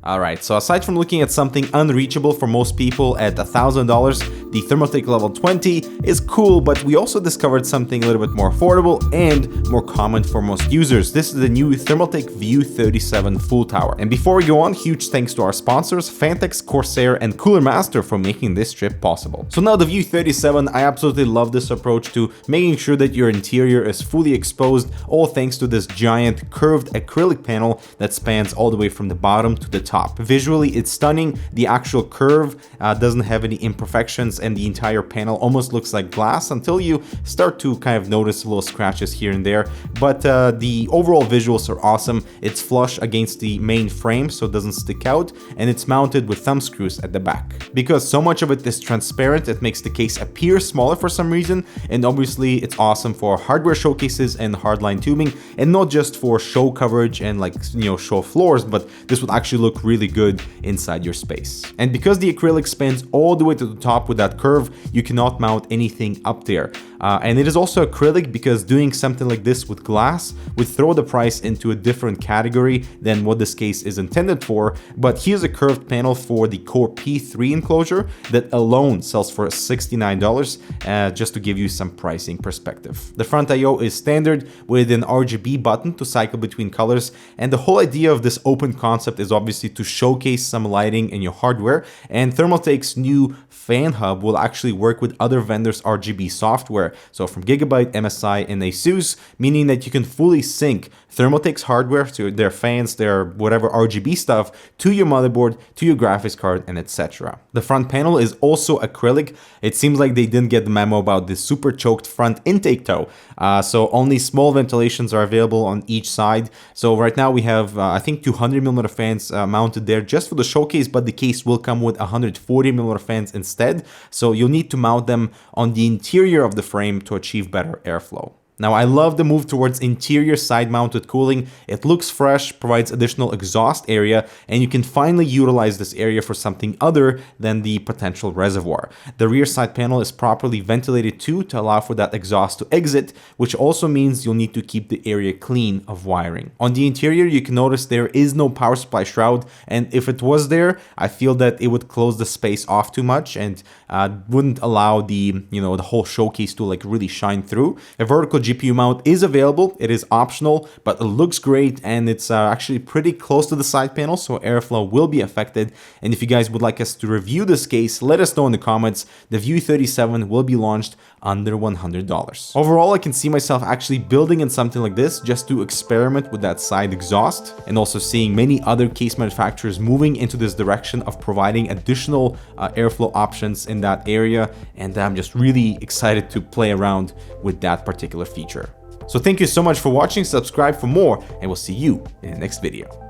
Alright, so aside from looking at something unreachable for most people at $1,000, the Thermaltake Level 20 is cool, but we also discovered something a little bit more affordable and more common for most users. This is the new Thermaltake VIEW 37 full tower. And before we go on, huge thanks to our sponsors, Fantex, Corsair, and Cooler Master for making this trip possible. So now the VIEW 37, I absolutely love this approach to making sure that your interior is fully exposed, all thanks to this giant curved acrylic panel that spans all the way from the bottom to the top. Visually, it's stunning. The actual curve doesn't have any imperfections, and the entire panel almost looks like glass until you start to kind of notice little scratches here and there. But the overall visuals are awesome. It's flush against the main frame, so it doesn't stick out, and it's mounted with thumb screws at the back. Because so much of it is transparent, it makes the case appear smaller for some reason, and obviously it's awesome for hardware showcases and hardline tubing, and not just for show coverage and show floors, but this would actually look really good inside your space. And because the acrylic spans all the way to the top with that curve, you cannot mount anything up there. And it is also acrylic because doing something like this with glass would throw the price into a different category than what this case is intended for. But here's a curved panel for the Core P3 enclosure that alone sells for $69, just to give you some pricing perspective. The front I/O is standard with an RGB button to cycle between colors, and the whole idea of this open concept is obviously to showcase some lighting in your hardware, and Thermaltake's new fan hub will actually work with Other Vendors Rgb software, so from Gigabyte, MSI, and ASUS, meaning that you can fully sync Thermaltake's hardware to their fans, their whatever RGB stuff, to your motherboard, to your graphics card, and etc. The front panel is also acrylic. It seems like they didn't get the memo about this super choked front intake toe, so only small ventilations are available on each side. So right now we have, I think, 200mm fans mounted there just for the showcase, but the case will come with 140mm fans instead, so you'll need to mount them on the interior of the frame to achieve better airflow. Now, I love the move towards interior side-mounted cooling. It looks fresh, provides additional exhaust area, and you can finally utilize this area for something other than the potential reservoir. The rear side panel is properly ventilated too to allow for that exhaust to exit, which also means you'll need to keep the area clean of wiring. On the interior, you can notice there is no power supply shroud, and if it was there, I feel that it would close the space off too much and wouldn't allow the whole showcase to really shine through. A vertical GPU mount is available. It is optional, but it looks great, and it's actually pretty close to the side panel, so airflow will be affected. And if you guys would like us to review this case, let us know in the comments. The VIEW 37 will be launched under $100. Overall, I can see myself actually building in something like this just to experiment with that side exhaust, and also seeing many other case manufacturers moving into this direction of providing additional airflow options in that area, and I'm just really excited to play around with that particular feature. So thank you so much for watching, subscribe for more, and we'll see you in the next video.